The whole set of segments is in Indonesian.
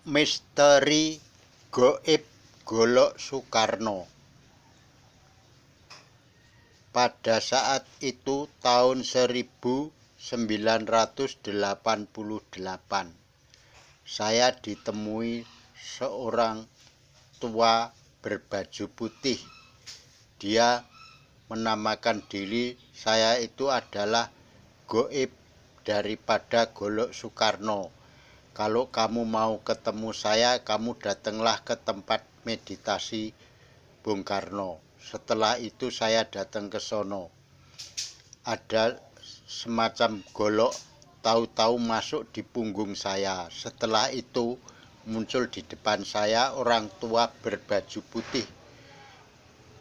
Misteri Gaib Golok Soekarno. Pada saat itu tahun 1988, saya ditemui seorang tua berbaju putih. Dia menamakan diri saya itu adalah gaib daripada Golok Soekarno. Kalau kamu mau ketemu saya, kamu datanglah ke tempat meditasi Bung Karno. Setelah itu saya datang ke sono. Ada semacam golok tahu-tahu masuk di punggung saya. Setelah itu muncul di depan saya orang tua berbaju putih.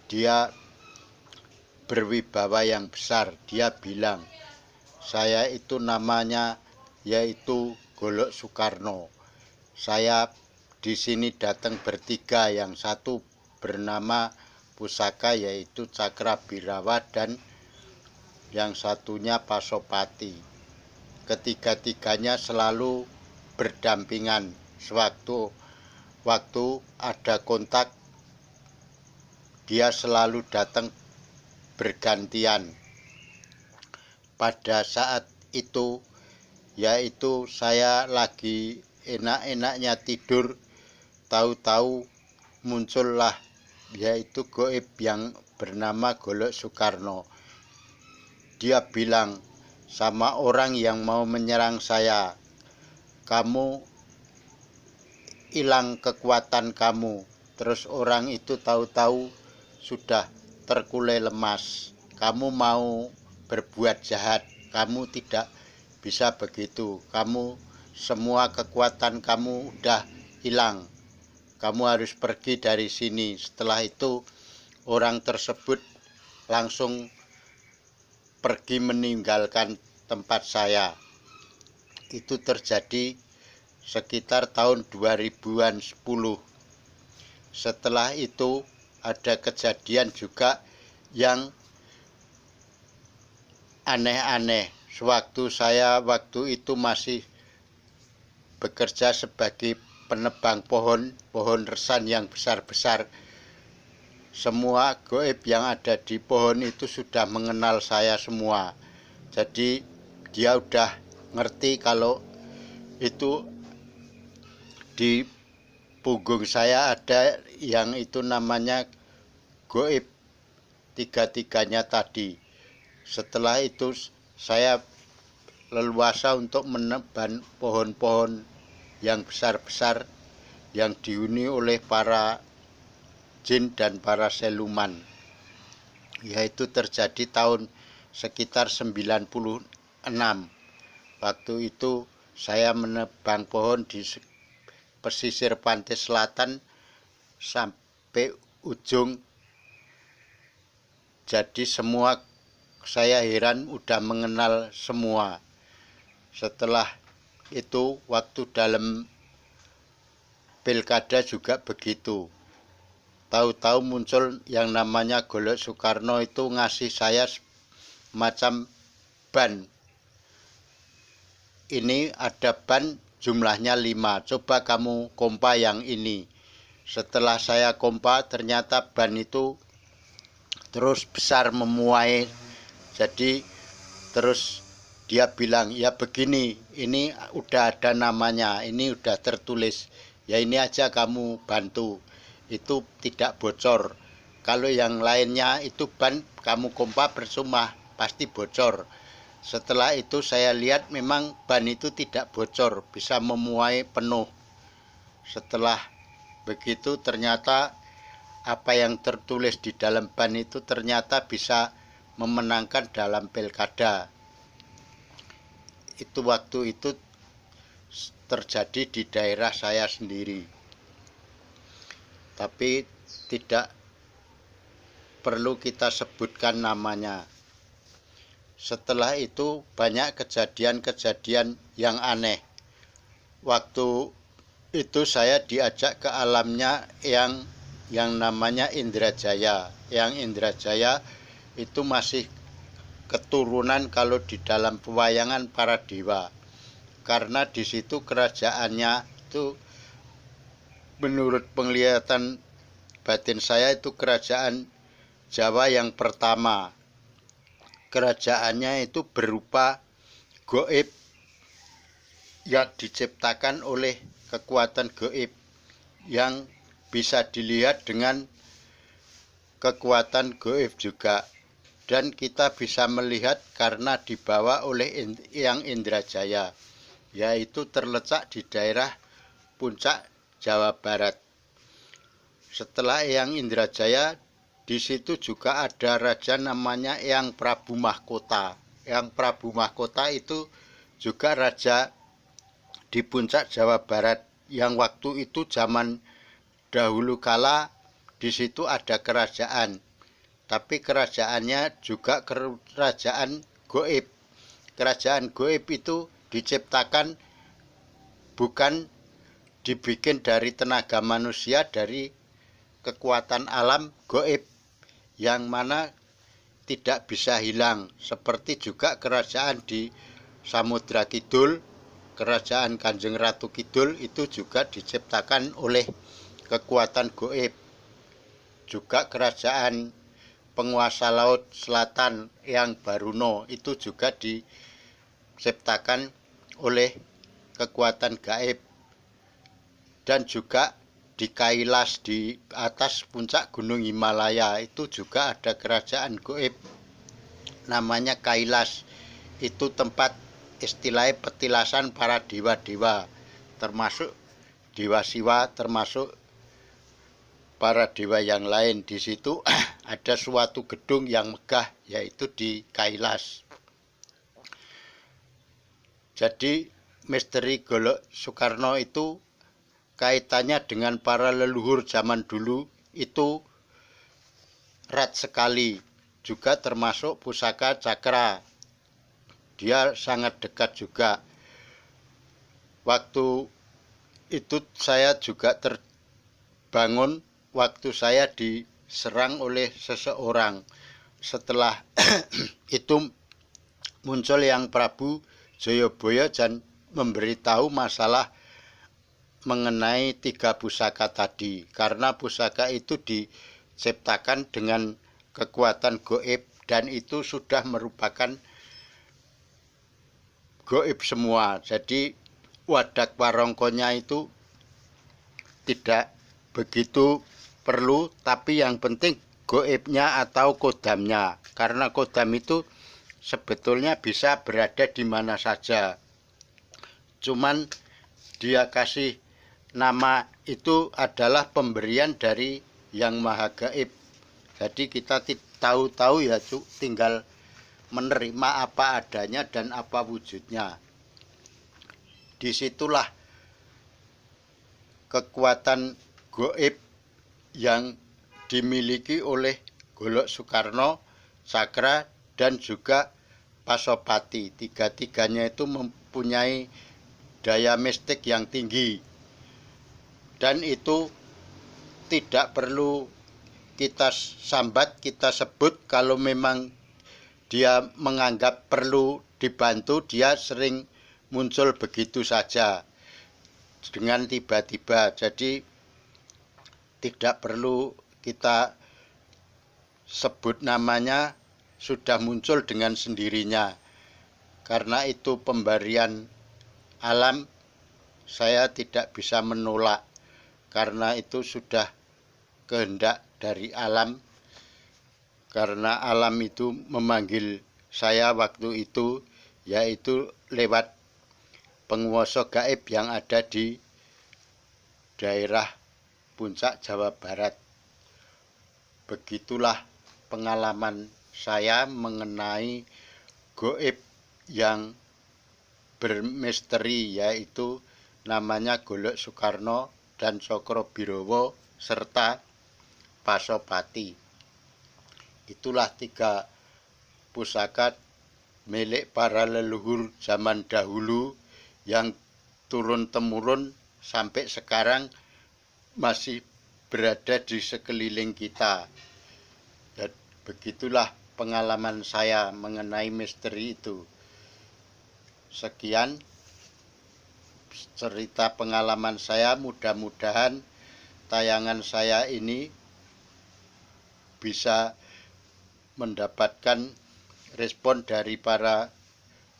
Dia berwibawa yang besar. Dia bilang, saya itu namanya yaitu Golok Soekarno. Saya di sini datang bertiga, yang satu bernama Pusaka yaitu Cakrabirawa dan yang satunya Pasopati. Ketiga-tiganya selalu berdampingan. Sewaktu ada kontak, dia selalu datang bergantian. Pada saat itu yaitu saya lagi enak-enaknya tidur, tahu-tahu muncullah yaitu gaib yang bernama Golok Soekarno. Dia bilang sama orang yang mau menyerang saya, kamu hilang kekuatan kamu. Terus orang itu tahu-tahu sudah terkulai lemas. Kamu mau berbuat jahat, kamu tidak bisa begitu. Kamu semua kekuatan kamu udah hilang. Kamu harus pergi dari sini. Setelah itu orang tersebut langsung pergi meninggalkan tempat saya. Itu terjadi sekitar tahun 2010. Setelah itu ada kejadian juga yang aneh-aneh. Waktu itu masih bekerja sebagai penebang pohon resan yang besar-besar. Semua gaib yang ada di pohon itu sudah mengenal saya semua. Jadi dia udah ngerti kalau itu di punggung saya ada yang itu namanya gaib tiga-tiganya tadi. Setelah itu saya leluasa untuk menebang pohon-pohon yang besar-besar yang dihuni oleh para jin dan para seluman. Yaitu terjadi tahun sekitar 96. Waktu itu saya menebang pohon di pesisir pantai selatan sampai ujung. Jadi semua saya heran udah mengenal semua. Setelah itu waktu dalam pilkada juga begitu. Tahu-tahu muncul yang namanya Golok Soekarno itu ngasih saya macam ban. Ini ada ban jumlahnya 5. Coba kamu kompa yang ini. Setelah saya kompa ternyata ban itu terus besar memuai. Jadi terus dia bilang, ya begini, ini udah ada namanya, ini udah tertulis. Ya ini aja kamu bantu. Itu tidak bocor. Kalau yang lainnya itu ban kamu kompa percuma, pasti bocor. Setelah itu saya lihat memang ban itu tidak bocor, bisa memuai penuh. Setelah begitu ternyata apa yang tertulis di dalam ban itu ternyata bisa memenangkan dalam pilkada. Itu waktu itu terjadi di daerah saya sendiri. Tapi tidak perlu kita sebutkan namanya. Setelah itu banyak kejadian-kejadian yang aneh. Waktu itu saya diajak ke alamnya yang namanya Indrajaya. Yang Indrajaya itu masih keturunan kalau di dalam pewayangan para dewa. Karena di situ kerajaannya itu menurut penglihatan batin saya itu kerajaan Jawa yang pertama. Kerajaannya itu berupa gaib yang diciptakan oleh kekuatan gaib yang bisa dilihat dengan kekuatan gaib juga, dan kita bisa melihat karena dibawa oleh yang Indrajaya, yaitu terletak di daerah puncak Jawa Barat. Setelah Eyang Indrajaya, di situ juga ada raja namanya Eyang Prabu Mahkota. Eyang Prabu Mahkota itu juga raja di puncak Jawa Barat yang waktu itu zaman dahulu kala di situ ada kerajaan. Tapi kerajaannya juga kerajaan gaib. Kerajaan gaib itu diciptakan, bukan dibikin dari tenaga manusia, dari kekuatan alam gaib yang mana tidak bisa hilang. Seperti juga kerajaan di Samudra Kidul, kerajaan Kanjeng Ratu Kidul itu juga diciptakan oleh kekuatan gaib. Juga kerajaan penguasa laut selatan yang Baruno itu juga diciptakan oleh kekuatan gaib. Dan juga di Kailas, di atas puncak Gunung Himalaya itu juga ada kerajaan gaib namanya Kailas. Itu tempat istilahnya petilasan para dewa-dewa, termasuk Dewa Siwa, termasuk para dewa yang lain. Di situ ada suatu gedung yang megah, yaitu di Kailas. Jadi misteri Golok Soekarno itu kaitannya dengan para leluhur zaman dulu itu erat sekali. Juga termasuk pusaka cakra, dia sangat dekat juga. Waktu itu saya juga terbangun waktu saya diserang oleh seseorang. Setelah itu muncul Yang Prabu Jayabaya dan memberitahu masalah mengenai 3 pusaka tadi, karena pusaka itu diciptakan dengan kekuatan gaib dan itu sudah merupakan gaib semua. Jadi wadak warongkonya itu tidak begitu perlu, tapi yang penting gaibnya atau kodamnya, karena kodam itu sebetulnya bisa berada di mana saja, cuman dia kasih nama itu adalah pemberian dari Yang Maha Gaib. Jadi kita tahu-tahu ya tinggal menerima apa adanya dan apa wujudnya. Disitulah kekuatan gaib yang dimiliki oleh Golok Soekarno, Cakra, dan juga Pasopati. Tiga-tiganya itu mempunyai daya mistik yang tinggi. Dan itu tidak perlu kita sambat, kita sebut. Kalau memang dia menganggap perlu dibantu, dia sering muncul begitu saja dengan tiba-tiba. Jadi tidak perlu kita sebut namanya, sudah muncul dengan sendirinya. Karena itu pemberian alam, saya tidak bisa menolak. Karena itu sudah kehendak dari alam, karena alam itu memanggil saya waktu itu, yaitu lewat penguasa gaib yang ada di daerah puncak Jawa Barat. Begitulah pengalaman saya mengenai gaib yang bermisteri, yaitu namanya Golok Soekarno dan Cokrobirowo serta Pasopati. Itulah 3 pusaka milik para leluhur zaman dahulu yang turun-temurun sampai sekarang masih berada di sekeliling kita. Dan begitulah pengalaman saya mengenai misteri itu. Sekian cerita pengalaman saya, mudah-mudahan tayangan saya ini bisa mendapatkan respon dari para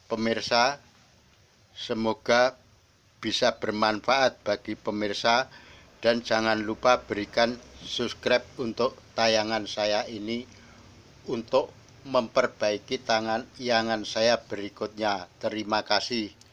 pemirsa. Semoga bisa bermanfaat bagi pemirsa, dan jangan lupa berikan subscribe untuk tayangan saya ini untuk memperbaiki tayangan saya berikutnya. Terima kasih.